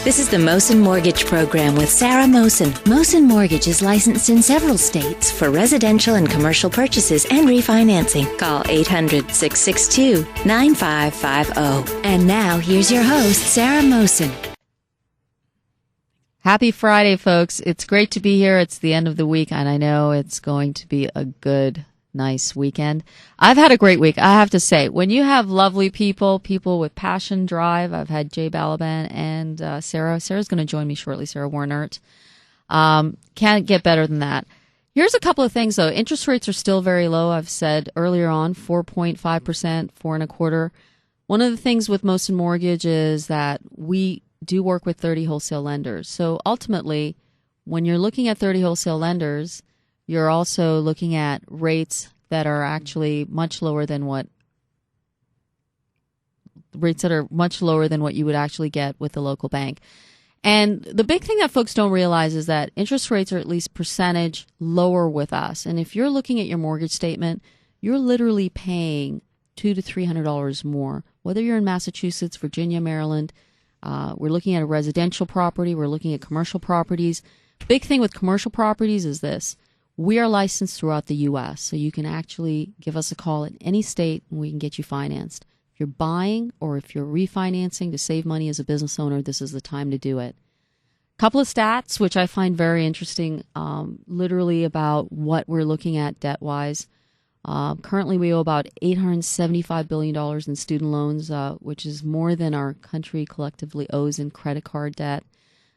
This is the Mohsin Mortgage Program with Sarah Mohsin. Mohsin Mortgage is licensed in several states for residential and commercial purchases and refinancing. Call 800-662-9550. And now, here's your host, Sarah Mohsin. Happy Friday, folks. It's great to be here. It's the end of the week, and I know it's going to be a good, nice weekend. I've had a great week, I have to say. When you have lovely people with passion, drive, I've had Jay Balaban and Sarah. Sarah's going to join me shortly, Sarah Wernert. Can't get better than that. Here's a couple of things, though. Interest rates are still very low. I've said earlier on, 4.5%, 4.25%. One of the things with Mohsin Mortgage is that we do work with 30 wholesale lenders. So ultimately, when you're looking at 30 wholesale lenders, you're also looking at rates that are actually much lower than what you would actually get with the local bank. And the big thing that folks don't realize is that interest rates are at least percentage lower with us. And if you're looking at your mortgage statement, you're literally paying $200 to $300 more, whether you're in Massachusetts, Virginia, Maryland. We're looking at a residential property. We're looking at commercial properties. Big thing with commercial properties is this. We are licensed throughout the U.S., so you can actually give us a call in any state and we can get you financed. If you're buying or if you're refinancing to save money as a business owner, this is the time to do it. Couple of stats, which I find very interesting, literally about what we're looking at debt-wise. Currently, we owe about $875 billion in student loans, which is more than our country collectively owes in credit card debt.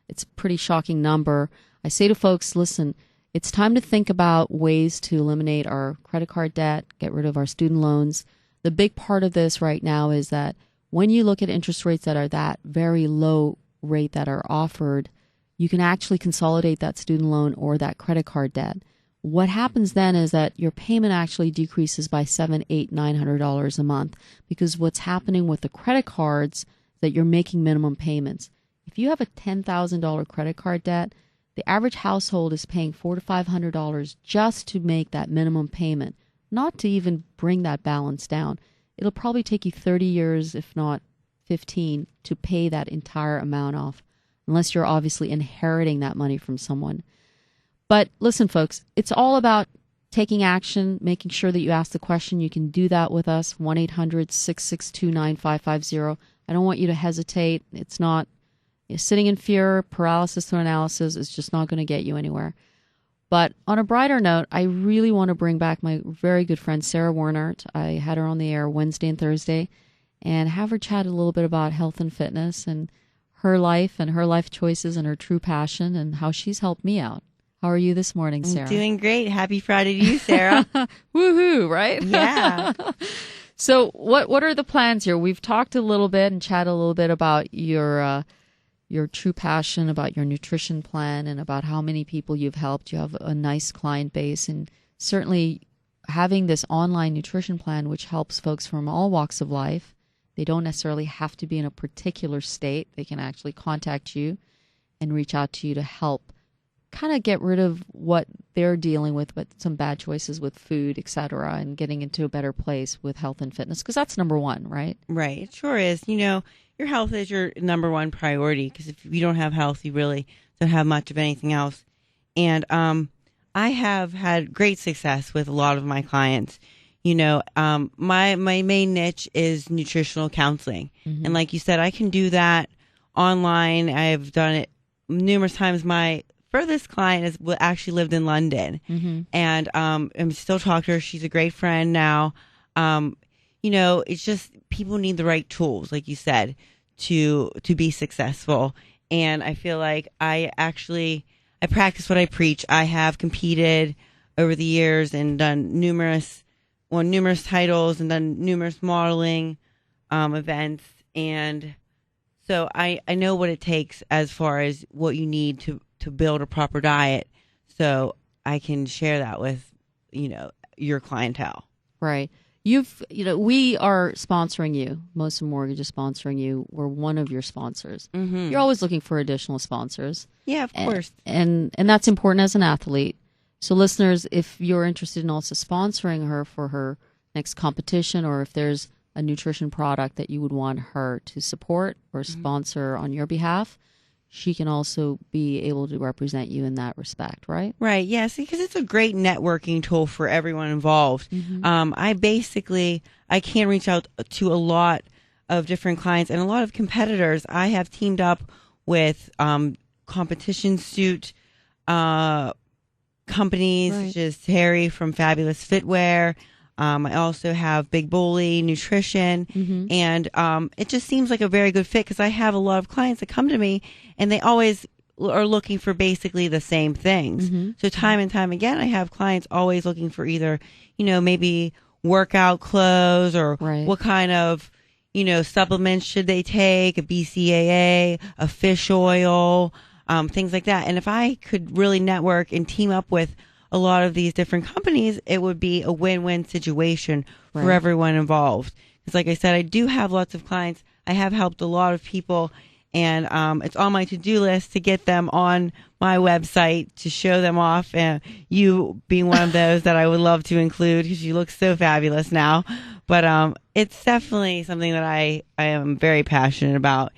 It's a pretty shocking number. I say to folks, listen, it's time to think about ways to eliminate our credit card debt, get rid of our student loans. The big part of this right now is that when you look at interest rates that are that very low rate that are offered, you can actually consolidate that student loan or that credit card debt. What happens then is that your payment actually decreases by $700, $800, $900 a month, because what's happening with the credit cards that you're making minimum payments. If you have a $10,000 credit card debt, the average household is paying $400 to $500 just to make that minimum payment, not to even bring that balance down. It'll probably take you 30 years, if not 15, to pay that entire amount off, unless you're obviously inheriting that money from someone. But listen, folks, it's all about taking action, making sure that you ask the question. You can do that with us, 1-800-662-9550. I don't want you to hesitate. It's not sitting in fear, paralysis through analysis is just not going to get you anywhere. But on a brighter note, I really want to bring back my very good friend, Sarah Wernert. I had her on the air Wednesday and Thursday and have her chat a little bit about health and fitness and her life choices and her true passion and how she's helped me out. How are you this morning, Sarah? I'm doing great. Happy Friday to you, Sarah. Woohoo, right? Yeah. So what are the plans here? We've talked a little bit and chatted a little bit about your true passion, about your nutrition plan, and about how many people you've helped. You have a nice client base, and certainly having this online nutrition plan, which helps folks from all walks of life. They don't necessarily have to be in a particular state. They can actually contact you and reach out to you to help kind of get rid of what they're dealing with, but some bad choices with food, etc., and getting into a better place with health and fitness, because that's number one, right? Right. It sure is. You know, your health is your number one priority, because if you don't have health, you really don't have much of anything else. And I have had great success with a lot of my clients. You know, my main niche is nutritional counseling. Mm-hmm. And like you said, I can do that online. I've done it numerous times. My furthest client is actually lived in London, mm-hmm. and I'm still talking to her. She's a great friend now. You know, it's just people need the right tools, like you said, to be successful. And I feel like I practice what I preach. I have competed over the years and done won numerous titles and done numerous modeling events, and so I know what it takes as far as what you need to build a proper diet, so I can share that with, you know, your clientele. Right. We are sponsoring you. Mohsin Mortgage is sponsoring you. We're one of your sponsors. Mm-hmm. You're always looking for additional sponsors. Yeah, of course. And that's important as an athlete. So listeners, if you're interested in also sponsoring her for her next competition, or if there's a nutrition product that you would want her to support or sponsor on your behalf, she can also be able to represent you in that respect, right? Right. Yes, because it's a great networking tool for everyone involved. I can reach out to a lot of different clients and a lot of competitors. I have teamed up with competition suit companies such as Terry from Fabulous Fitwear. I also have Big Bully Nutrition, and it just seems like a very good fit because I have a lot of clients that come to me and they always are looking for basically the same things. So time and time again, I have clients always looking for either, maybe workout clothes or what kind of, supplements should they take, a BCAA, a fish oil, things like that. And if I could really network and team up with a lot of these different companies, it would be a win-win situation for everyone involved. Because like I said, I do have lots of clients. I have helped a lot of people, and it's on my to-do list to get them on my website to show them off. And you being one of those that I would love to include because you look so fabulous now. But it's definitely something that I am very passionate about,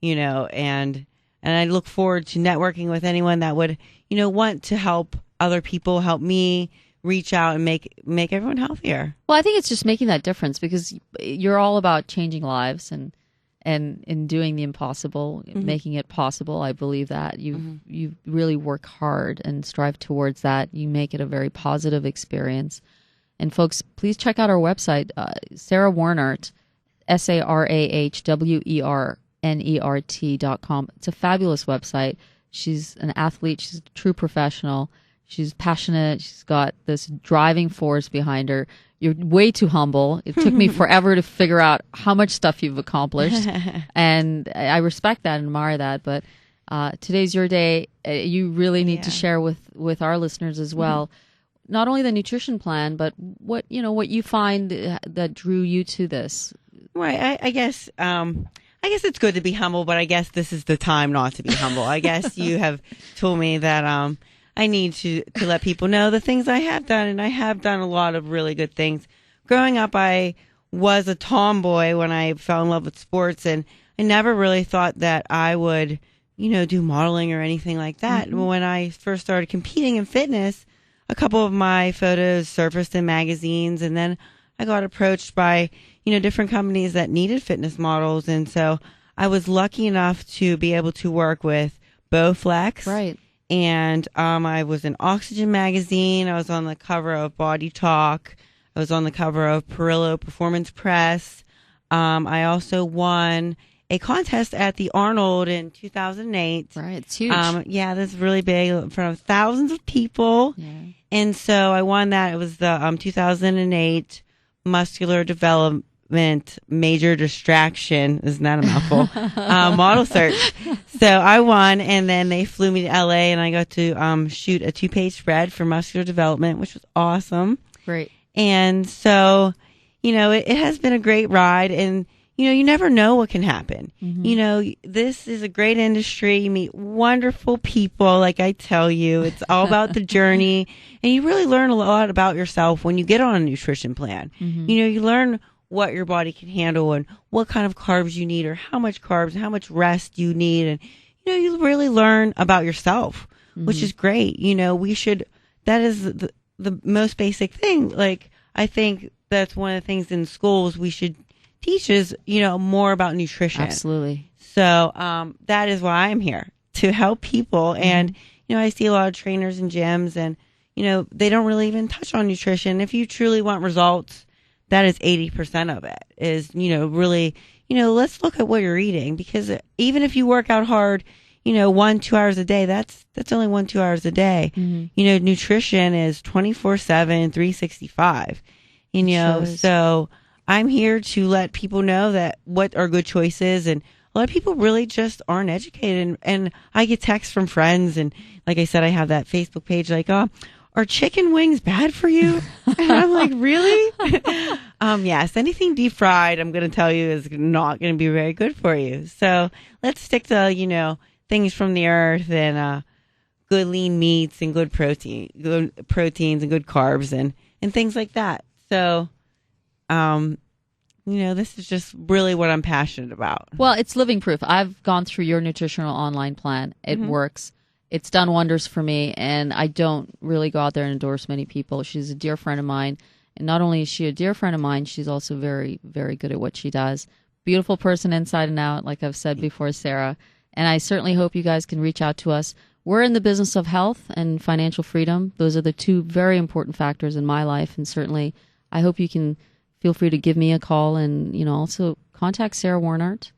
and I look forward to networking with anyone that would, want to help other people, help me reach out and make everyone healthier. Well, I think it's just making that difference because you're all about changing lives and doing the impossible, making it possible. I believe that you really work hard and strive towards that. You make it a very positive experience. And folks, please check out our website, Sarah Wernert, SarahWernert.com. It's a fabulous website. She's an athlete. She's a true professional. She's passionate. She's got this driving force behind her. You're way too humble. It took me forever to figure out how much stuff you've accomplished. And I respect that and admire that. But today's your day. You really need to share with our listeners as well, not only the nutrition plan, but what you find that drew you to this. Right. I guess it's good to be humble, but I guess this is the time not to be humble. I guess you have told me that I need to let people know the things I have done, and I have done a lot of really good things. Growing up, I was a tomboy when I fell in love with sports, and I never really thought that I would, do modeling or anything like that. When I first started competing in fitness, a couple of my photos surfaced in magazines, and then I got approached by, different companies that needed fitness models. And so I was lucky enough to be able to work with Bowflex. Right. And I was in Oxygen magazine. I was on the cover of Body Talk. I was on the cover of Perillo Performance Press. I also won a contest at the Arnold in 2008. Right, it's huge. Yeah, that's really big in front of thousands of people. Yeah. And so I won that. It was the 2008 Muscular Development Major Distraction, isn't that a mouthful, model search. So I won, and then they flew me to LA, and I got to shoot a 2-page spread for muscular development, which was awesome. Great. And so, it has been a great ride, and you never know what can happen. This is a great industry. You meet wonderful people, like I tell you. It's all about the journey, and you really learn a lot about yourself when you get on a nutrition plan. You learn what your body can handle and what kind of carbs you need, or how much carbs, how much rest you need. And, you really learn about yourself, which is great. That is the most basic thing. Like, I think that's one of the things in schools we should teach is, more about nutrition. Absolutely. So, that is why I'm here, to help people. And, I see a lot of trainers and gyms, and, they don't really even touch on nutrition. If you truly want results, that is 80% of it is, really, let's look at what you're eating, because even if you work out hard, 1-2 hours a day, that's only 1-2 hours a day. Nutrition is 24/7, 365, so I'm here to let people know that what are good choices. And a lot of people really just aren't educated. And I get texts from friends. And like I said, I have that Facebook page like, are chicken wings bad for you? And I'm like, really? Yes, anything deep fried, I'm going to tell you, is not going to be very good for you. So let's stick to, things from the earth, and good lean meats, and good proteins and good carbs, and things like that. So this is just really what I'm passionate about. Well, it's living proof. I've gone through your nutritional online plan. It works. It's done wonders for me, and I don't really go out there and endorse many people. She's a dear friend of mine, and not only is she a dear friend of mine, she's also very, very good at what she does. Beautiful person inside and out, like I've said before, Sarah. And I certainly hope you guys can reach out to us. We're in the business of health and financial freedom. Those are the two very important factors in my life, and certainly I hope you can feel free to give me a call and, also contact Sarah Wernert,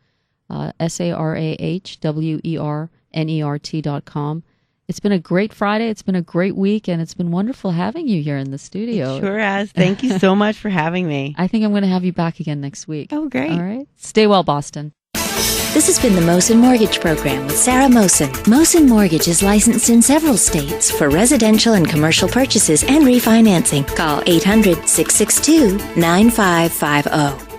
SarahWernert.com. It's been a great Friday. It's been a great week, and it's been wonderful having you here in the studio. It sure has. Thank you so much for having me. I think I'm going to have you back again next week. Oh, great. All right. Stay well, Boston. This has been the Mohsin Mortgage Program with Sarah Mohsin. Mohsin Mortgage is licensed in several states for residential and commercial purchases and refinancing. Call 800-662-9550.